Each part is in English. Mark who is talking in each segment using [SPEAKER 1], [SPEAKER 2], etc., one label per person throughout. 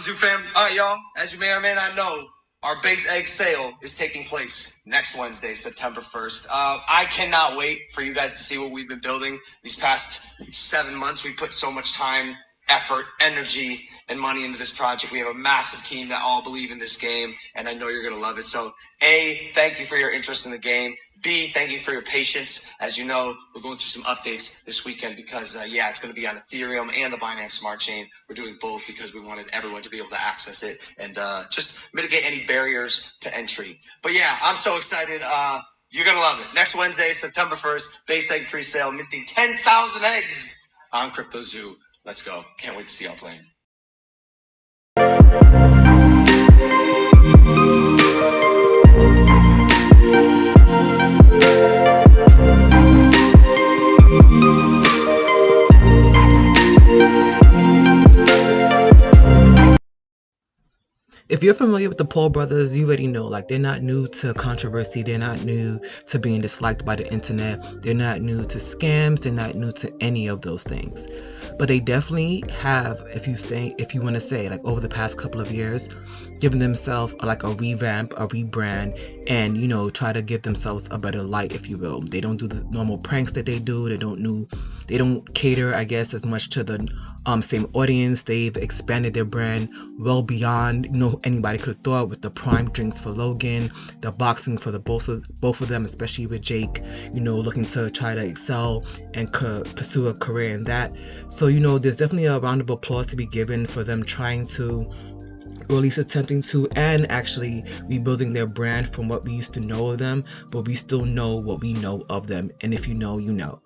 [SPEAKER 1] Zoo fam? Y'all, as you may or may not know, our base egg sale is taking place next Wednesday, September 1st. I cannot wait for you guys to see what we've been building these past 7 months. We put so much time, effort, energy, and money into this project. We have a massive team that all believe in this game, and I know you're going to love it. So, A, thank you for your interest in the game. B, thank you for your patience. As you know, we're going through some updates this weekend because, it's going to be on Ethereum and the Binance Smart Chain. We're doing both because we wanted everyone to be able to access it and just mitigate any barriers to entry. But yeah, I'm so excited. You're going to love it. Next Wednesday, September 1st, base egg pre-sale, minting 10,000 eggs on Crypto Zoo. Let's go. Can't wait to see y'all playing.
[SPEAKER 2] If you're familiar with the Paul brothers, you already know, like, they're not new to controversy. They're not new to being disliked by the internet. They're not new to scams. They're not new to any of those things. But they definitely have, if you want to say, like, over the past couple of years, given themselves like a revamp, a rebrand, and, you know, try to give themselves a better light, if you will. They don't do the normal pranks that they do. They don't cater, I guess, as much to the same audience. They've expanded their brand well beyond, you know, anybody could have thought, with the prime drinks for Logan, the boxing for the both of them, especially with Jake, you know, looking to try to excel and pursue a career in that. So, you know, there's definitely a round of applause to be given for them trying to, or at least attempting to, and actually rebuilding their brand from what we used to know of them, but we still know what we know of them. And if you know, you know.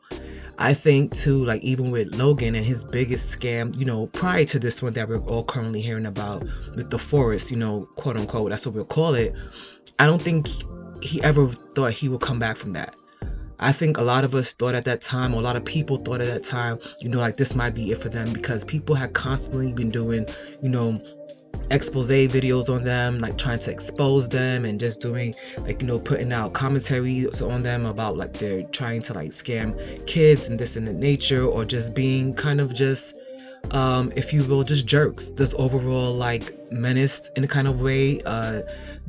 [SPEAKER 2] I think too, like, even with Logan and his biggest scam, you know, prior to this one that we're all currently hearing about with the forest, you know, quote unquote, that's what we'll call it. I don't think he ever thought he would come back from that. I think a lot of us thought at that time, or a lot of people thought at that time, you know, like, this might be it for them, because people had constantly been doing, you know, expose videos on them, like trying to expose them and just doing, like, you know, putting out commentaries on them about, like, they're trying to, like, scam kids and this and that nature, or just being kind of just if you will, just jerks, just overall, like, menaced in a kind of way,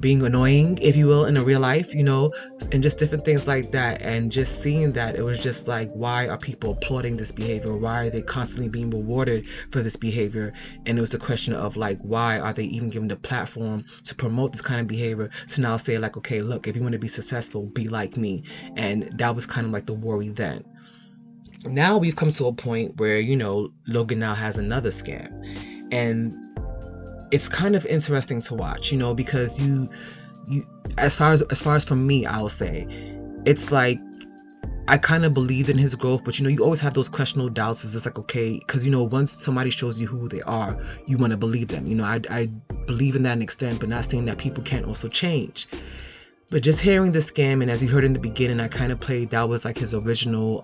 [SPEAKER 2] being annoying, if you will, in a real life, you know, and just different things like that. And just seeing that, it was just like, why are people applauding this behavior? Why are they constantly being rewarded for this behavior? And it was the question of, like, why are they even given the platform to promote this kind of behavior? So now say, like, okay, look, if you want to be successful, be like me. And that was kind of like the worry then. Now we've come to a point where, you know, Logan now has another scam, and it's kind of interesting to watch, you know, because you as far as from me, I'll say, it's like, I kind of believed in his growth, but, you know, you always have those questionable doubts. It's like, okay, because, you know, once somebody shows you who they are, you want to believe them. You know, I believe in that an extent, but not saying that people can't also change. But just hearing the scam, and as you heard in the beginning, I kind of played, that was like his original,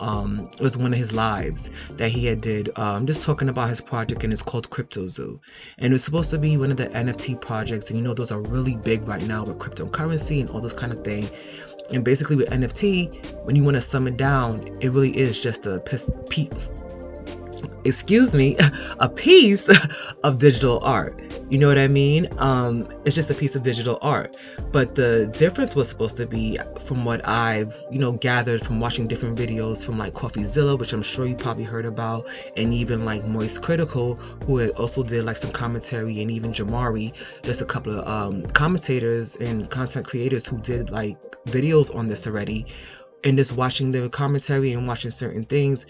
[SPEAKER 2] it was one of his lives that he had did, just talking about his project, and it's called Crypto Zoo. And it was supposed to be one of the NFT projects, and, you know, those are really big right now with cryptocurrency and all those kind of thing. And basically with NFT, when you want to sum it down, it really is just a piece of digital art. You know what I mean? It's just a piece of digital art. But the difference was supposed to be, from what I've, you know, gathered from watching different videos from, like, CoffeeZilla, which I'm sure you probably heard about, and even like Moist Critical, who had also did like some commentary, and even Jamari, just a couple of commentators and content creators who did like videos on this already. And just watching their commentary and watching certain things,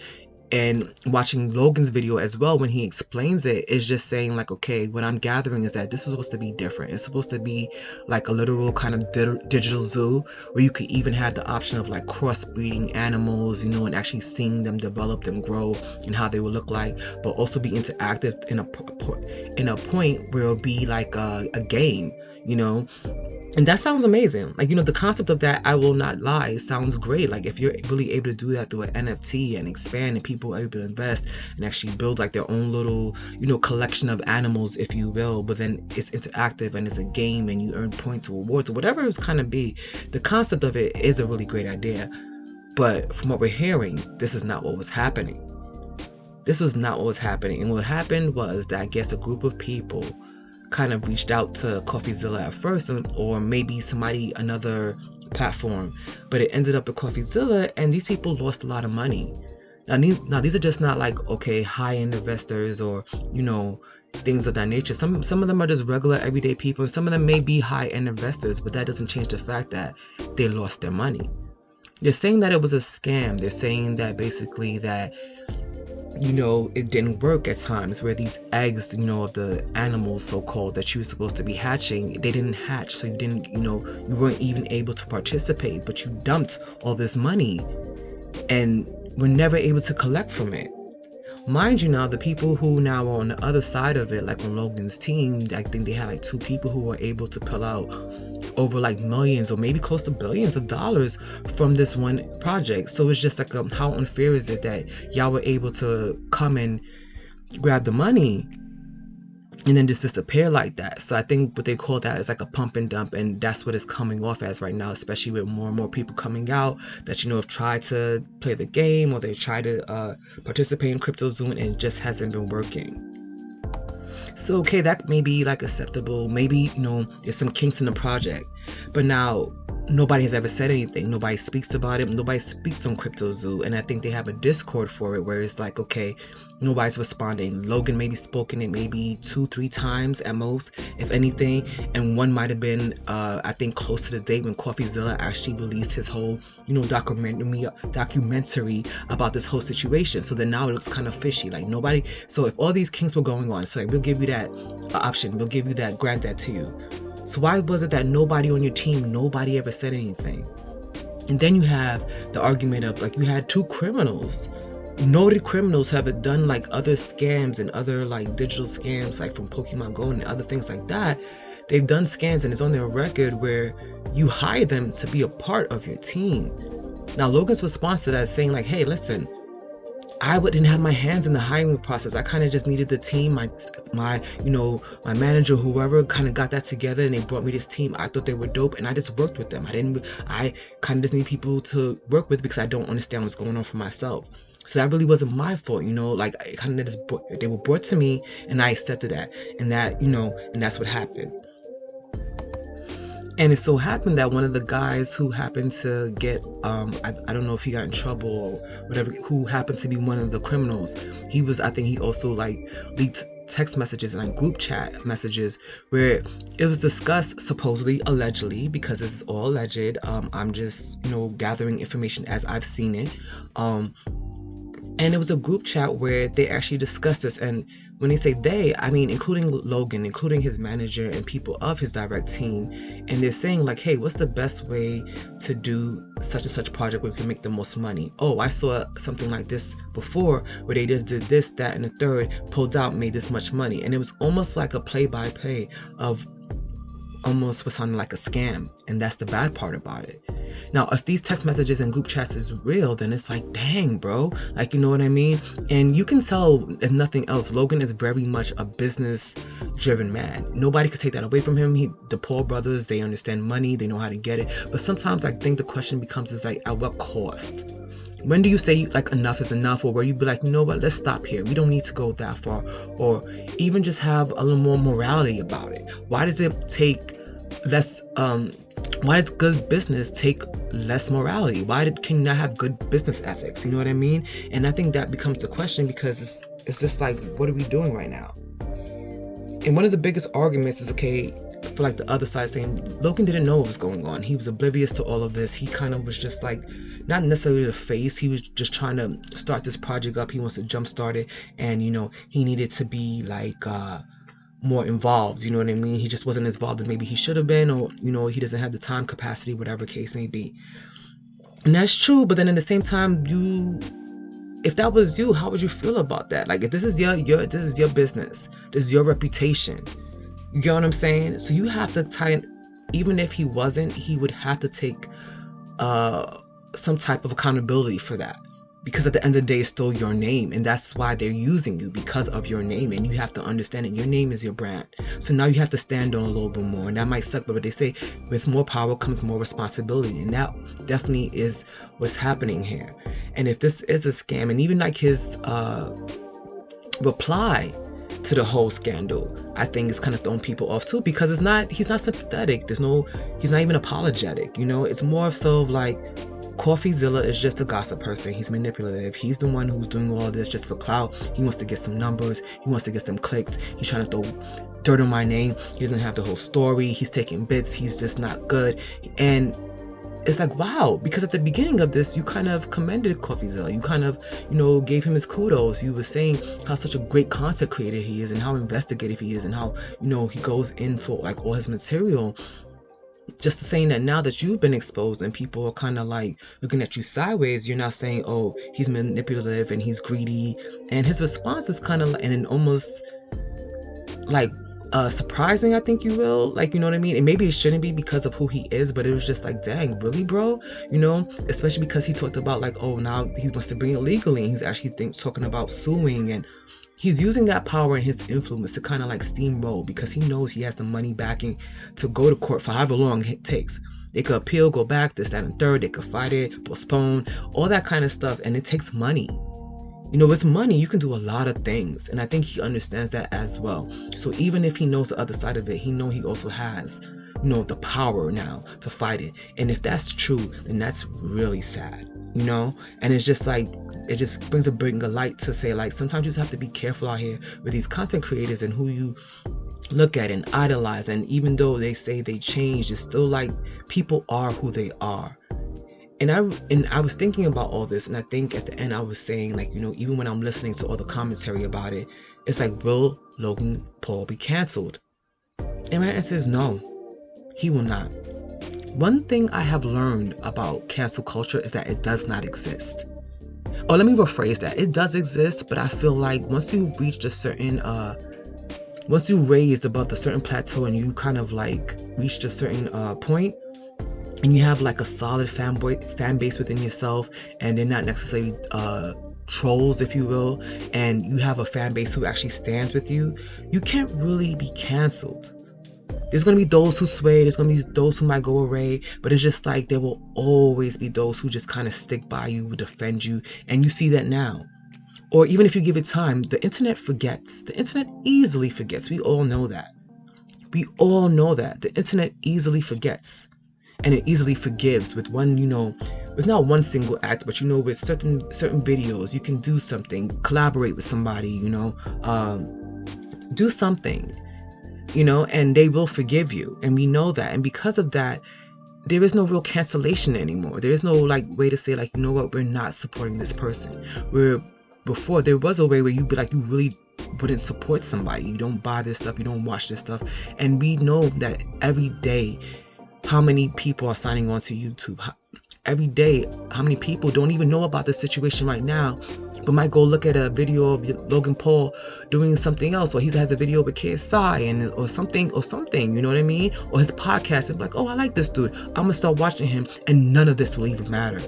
[SPEAKER 2] and watching Logan's video as well, when he explains it, is just saying, like, okay, what I'm gathering is that this is supposed to be different. It's supposed to be like a literal kind of digital zoo, where you could even have the option of, like, crossbreeding animals, you know, and actually seeing them develop and grow and how they will look like, but also be interactive in a point where it'll be like a game, you know. And that sounds amazing. Like, you know, the concept of that, I will not lie, it sounds great. Like, if you're really able to do that through an NFT and expand, and people are able to invest and actually build like their own little, you know, collection of animals, if you will, but then it's interactive and it's a game and you earn points or rewards or whatever it's kind of be, the concept of it is a really great idea. But from what we're hearing, this is not what was happening. This was not what was happening. And what happened was that, I guess, a group of people kind of reached out to CoffeeZilla at first, or maybe another platform, but it ended up at CoffeeZilla, and these people lost a lot of money. Now these are just not like, okay, high-end investors or, things of that nature. Some of them are just regular everyday people. Some of them may be high-end investors, but that doesn't change the fact that they lost their money. They're saying that it was a scam. They're saying that basically that, it didn't work at times, where these eggs, of the animals, so-called, that you were supposed to be hatching, they didn't hatch. So you didn't, you weren't even able to participate, but you dumped all this money and were never able to collect from it. Mind you, now the people who now are on the other side of it, like on Logan's team, I think they had like 2 people who were able to pull out over like millions or maybe close to billions of dollars from this one project. So it's just like, how unfair is it that y'all were able to come and grab the money and then just disappear like that? So I think what they call that is like a pump and dump, and that's what it's coming off as right now, especially with more and more people coming out that have tried to play the game, or they try to participate in CryptoZoo, and it just hasn't been working. So okay, that may be like acceptable, maybe there's some kinks in the project, but now nobody has ever said anything. Nobody speaks about it. Nobody speaks on CryptoZoo, and I think they have a Discord for it where it's like, okay, nobody's responding. Logan maybe spoken it maybe 2-3 times at most, if anything, and one might have been I think close to the date when CoffeeZilla actually released his whole documentary about this whole situation. So then now it looks kind of fishy, like nobody. So if all these kinks were going on, so like, we'll give you that option, we'll give you that, grant that to you. So why was it that nobody on your team, nobody ever said anything? And then you have the argument of like, you had 2 criminals, noted criminals, have done like other scams and other like digital scams, like from Pokemon Go and other things like that. They've done scams, and it's on their record where you hire them to be a part of your team. Now Logan's response to that is saying like, hey, listen, I didn't have my hands in the hiring process. I kind of just needed the team. My manager, whoever, kind of got that together, and they brought me this team. I thought they were dope, and I just worked with them. I kind of just need people to work with because I don't understand what's going on for myself. So that really wasn't my fault, like I kind of they were brought to me, and I accepted that, and that, and that's what happened. And it so happened that one of the guys who happened to get, I don't know if he got in trouble or whatever, who happened to be one of the criminals, I think he also like leaked text messages and like group chat messages where it was discussed, supposedly, allegedly, because this is all alleged. I'm just, gathering information as I've seen it. And it was a group chat where they actually discussed this. And when they say they, I mean, including Logan, including his manager and people of his direct team. And they're saying like, hey, what's the best way to do such and such project where we can make the most money? Oh, I saw something like this before where they just did this, that, and the third, pulled out, made this much money. And it was almost like a play-by-play of almost what sounded like a scam. And that's the bad part about it. Now, if these text messages and group chats is real, then it's like, dang, bro. Like, you know what I mean? And you can tell, if nothing else, Logan is very much a business-driven man. Nobody could take that away from him. The Paul brothers, they understand money. They know how to get it. But sometimes I think the question becomes is like, at what cost? When do you say like enough is enough, or where you be like, you know what, let's stop here. We don't need to go that far, or even just have a little more morality about it. Why does it take less? Why does good business take less morality? Can you not have good business ethics? You know what I mean? And I think that becomes the question, because it's just like, what are we doing right now? And one of the biggest arguments is, okay, for like the other side saying Logan didn't know what was going on. He was oblivious to all of this. He kind of was just like, not necessarily the face. He was just trying to start this project up. He wants to jumpstart it, and he needed to be like more involved. You know what I mean? He just wasn't as involved as maybe he should have been, or he doesn't have the time capacity, whatever case may be. And that's true. But then at the same time, if that was you, how would you feel about that? Like, if this is this is your business, this is your reputation. You get what I'm saying? So you have to even if he wasn't, he would have to take some type of accountability for that, because at the end of the day, it's still your name, and that's why they're using you, because of your name. And you have to understand that your name is your brand. So now you have to stand on a little bit more, and that might suck, but what they say, with more power comes more responsibility, and that definitely is what's happening here. And if this is a scam, and even like his reply to the whole scandal. I think it's kind of thrown people off too, because he's not sympathetic. He's not even apologetic. It's more so of like, CoffeeZilla is just a gossip person. He's manipulative. He's the one who's doing all this just for clout. He wants to get some numbers. He wants to get some clicks. He's trying to throw dirt on my name. He doesn't have the whole story. He's taking bits. He's just not good. And it's like, wow, because at the beginning of this, you kind of commended CoffeeZilla. You kind of, gave him his kudos. You were saying how such a great content creator he is and how investigative he is and how, he goes in for like all his material. Just saying that now that you've been exposed and people are kind of like looking at you sideways, you're not saying, oh, he's manipulative and he's greedy. And his response is kind of like, and almost like surprising, I think you will, like, you know what I mean? And maybe it shouldn't be because of who he is, but it was just like, dang, really, bro? Especially because he talked about like, oh, now he wants to bring it legally, and he's actually talking about suing, and he's using that power and his influence to kind of like steamroll, because he knows he has the money backing to go to court for however long it takes. They could appeal, go back, this, that, and third. They could fight it, postpone, all that kind of stuff, and it takes money. With money, you can do a lot of things, and I think he understands that as well. So even if he knows the other side of it, he also has, the power now to fight it. And if that's true, then that's really sad, And it's just like, it just brings a light to say, like, sometimes you just have to be careful out here with these content creators and who you look at and idolize. And even though they say they changed, it's still like people are who they are. And I was thinking about all this, and I think at the end I was saying, like, even when I'm listening to all the commentary about it, it's like, will Logan Paul be canceled? And my answer is no, he will not. One thing I have learned about cancel culture is that it does not exist. Oh, let me rephrase that. It does exist, but I feel like once you've reached a certain, once you raised above the certain plateau and you kind of like reached a certain point, and you have like a solid fan base within yourself, and they're not necessarily trolls, if you will, and you have a fan base who actually stands with you, you can't really be canceled. There's going to be those who sway, there's going to be those who might go away, but it's just like there will always be those who just kind of stick by you, defend you, and you see that now. Or even if you give it time, the internet forgets. The internet easily forgets. We all know that. We all know that. The internet easily forgets. And it easily forgives with one, with not one single act, but with certain videos, you can do something, collaborate with somebody, do something, and they will forgive you. And we know that. And because of that, there is no real cancellation anymore. There is no like way to say like, you know what, we're not supporting this person. Where before there was a way where you'd be like, you really wouldn't support somebody. You don't buy this stuff. You don't watch this stuff. And we know that every day, how many people are signing on to YouTube? Every day, how many people don't even know about the situation right now, but might go look at a video of Logan Paul doing something else, or he has a video with KSI or something, you know what I mean? Or his podcast, and be like, oh, I like this dude, I'm gonna start watching him, and none of this will even matter.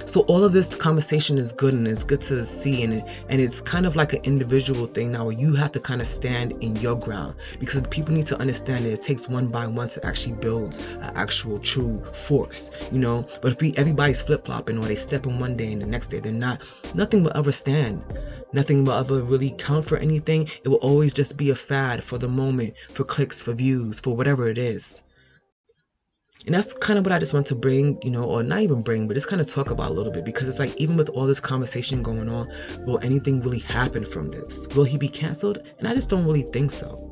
[SPEAKER 2] So all of this conversation is good, and it's good to see, and it's kind of like an individual thing now where you have to kind of stand in your ground, because people need to understand that it takes one by one to actually build an actual true force, But if everybody's flip-flopping, or they step in one day and the next day they're not, nothing will ever stand. Nothing will ever really count for anything. It will always just be a fad for the moment, for clicks, for views, for whatever it is. And that's kind of what I just want to bring, or not even bring, but just kind of talk about a little bit, because it's like, even with all this conversation going on, will anything really happen from this? Will he be canceled? And I just don't really think so.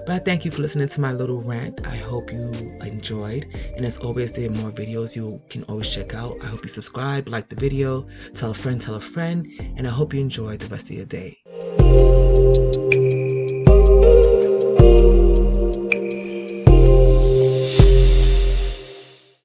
[SPEAKER 2] But I thank you for listening to my little rant. I hope you enjoyed. And as always, there are more videos you can always check out. I hope you subscribe, like the video, tell a friend, and I hope you enjoy the rest of your day.